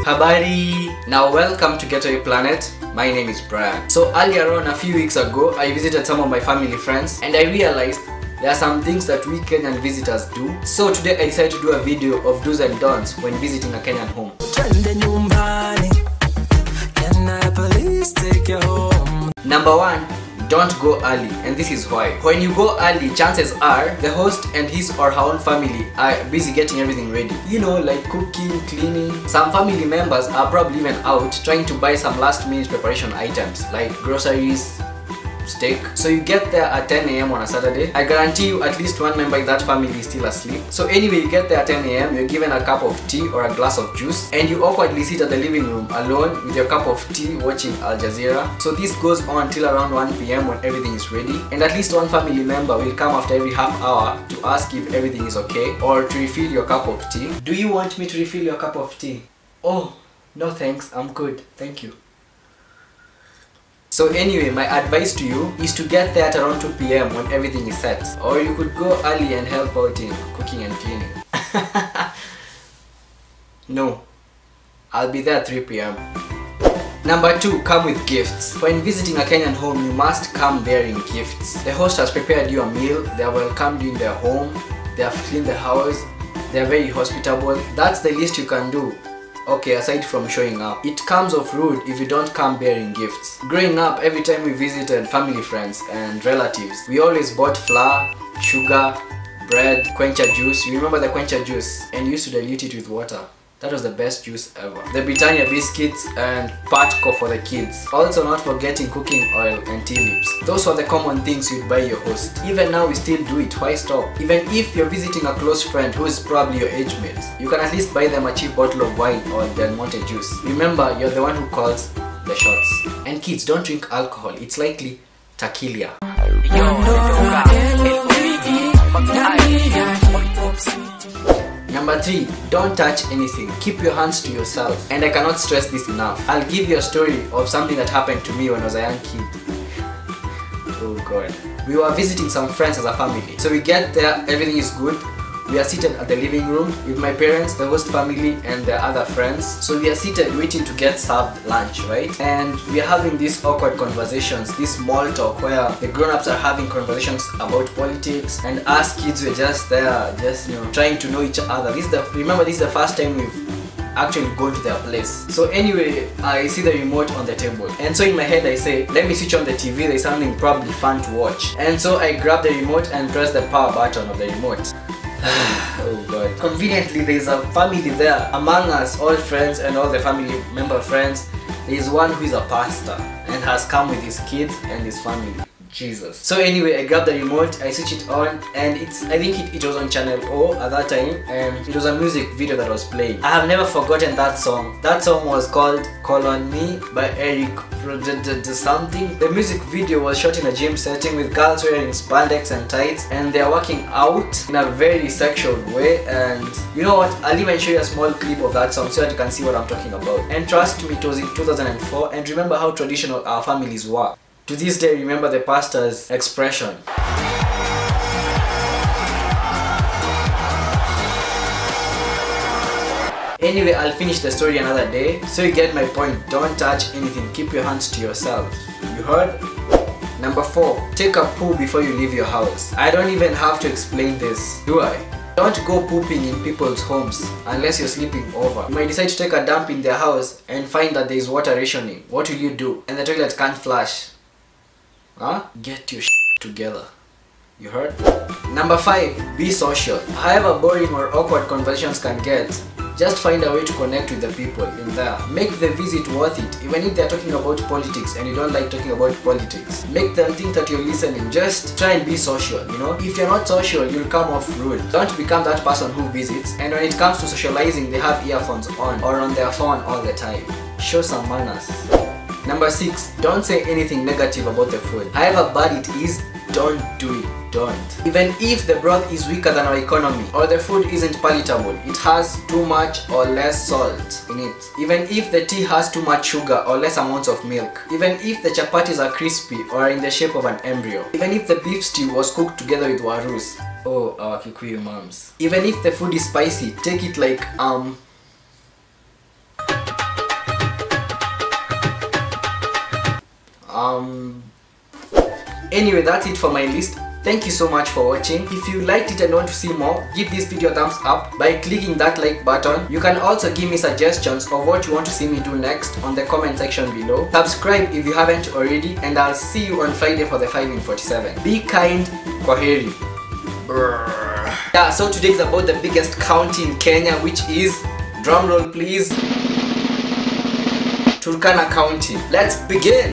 Habari! Now welcome to Getaway Planet. My name is Brian. So earlier on, a few weeks ago, I visited some of my family friends and I realized there are some things that we Kenyan visitors do. So today I decided to do a video of do's and don'ts when visiting a Kenyan home. Number 1. Don't go early, and this is why. When you go early, chances are the host and his or her own family are busy getting everything ready. You know, like cooking, cleaning. Some family members are probably even out trying to buy some last minute preparation items like groceries, steak. So you get there at 10 AM on a Saturday. I guarantee you at least one member in that family is still asleep. So anyway, you get there at 10 AM, you're given a cup of tea or a glass of juice, and you awkwardly sit at the living room alone with your cup of tea watching Al Jazeera. So this goes on till around 1 PM when everything is ready, and at least one family member will come after every half hour to ask if everything is okay or to refill your cup of tea. Do you want me to refill your cup of tea? Oh, no thanks, I'm good, thank you. So anyway, my advice to you is to get there at around 2 PM when everything is set. Or you could go early and help out in cooking and cleaning. No, I'll be there at 3 PM. Number 2, come with gifts. When visiting a Kenyan home, you must come bearing gifts. The host has prepared you a meal, they have welcomed you in their home, they have cleaned the house, they are very hospitable. That's the least you can do. Okay, aside from showing up. It comes off rude if you don't come bearing gifts. Growing up, every time we visited family friends and relatives, we always bought flour, sugar, bread, quencher juice. You remember the quencher juice? And used to dilute it with water. That was the best juice ever. The Britannia biscuits and patco for the kids. Also not forgetting cooking oil and tea leaves. Those were the common things you'd buy your host. Even now we still do it, why stop? Even if you're visiting a close friend who is probably your age mate, you can at least buy them a cheap bottle of wine or Del Monte juice. Remember, you're the one who calls the shots. And kids, don't drink alcohol, it's likely tequila. Number 3, don't touch anything. Keep your hands to yourself. And I cannot stress this enough. I'll give you a story of something that happened to me when I was a young kid. Oh god. We were visiting some friends as a family. So we get there, everything is good. We are seated at the living room with my parents, the host family, and their other friends. So we are seated waiting to get served lunch, right? And we are having these awkward conversations, this small talk where the grown-ups are having conversations about politics, and us kids were just there, just trying to know each other. Remember, this is the first time we've actually gone to their place. So anyway, I see the remote on the table, and so in my head I say, let me switch on the TV, there's something probably fun to watch. And so I grab the remote and press the power button of the remote. Oh god. Conveniently, there is a family there. Among us, all friends and all the family member friends, there is one who is a pastor and has come with his kids and his family. Jesus. So anyway, I grabbed the remote, I switched it on, and I think it was on channel O at that time, and it was a music video that was playing. I have never forgotten that song. That song was called Colony by Eric something. The music video was shot in a gym setting with girls wearing spandex and tights, and they are working out in a very sexual way. And you know what, I'll even show you a small clip of that song so that you can see what I'm talking about. And trust me, it was in 2004, and remember how traditional our families were. To this day, remember the pastor's expression. Anyway, I'll finish the story another day. So you get my point, don't touch anything, keep your hands to yourself. You heard? Number 4, take a poo before you leave your house. I don't even have to explain this, do I? Don't go pooping in people's homes unless you're sleeping over. You might decide to take a dump in their house and find that there is water rationing. What will you do? And the toilet can't flush. Huh? Get your together. You heard? Number 5, be social. However boring or awkward conversations can get, just find a way to connect with the people in there. Make the visit worth it, even if they're talking about politics and you don't like talking about politics. Make them think that you're listening. Just try and be social, If you're not social, you'll come off rude. Don't become that person who visits, and when it comes to socializing, they have earphones on or on their phone all the time. Show some manners. Number 6, don't say anything negative about the food. However bad it is, don't do it. Don't. Even if the broth is weaker than our economy, or the food isn't palatable, it has too much or less salt in it. Even if the tea has too much sugar or less amounts of milk. Even if the chapatis are crispy or are in the shape of an embryo. Even if the beef stew was cooked together with warus. Oh, our Kikuyu moms. Even if the food is spicy, take it like Anyway, that's it for my list. Thank you so much for watching. If you liked it and want to see more, give this video a thumbs up by clicking that like button. You can also give me suggestions of what you want to see me do next on the comment section below. Subscribe if you haven't already, and I'll see you on Friday for the 5 in 47. Be kind, kwaheri. Yeah, so today is about the biggest county in Kenya, which is, drumroll please, Turkana County. Let's begin!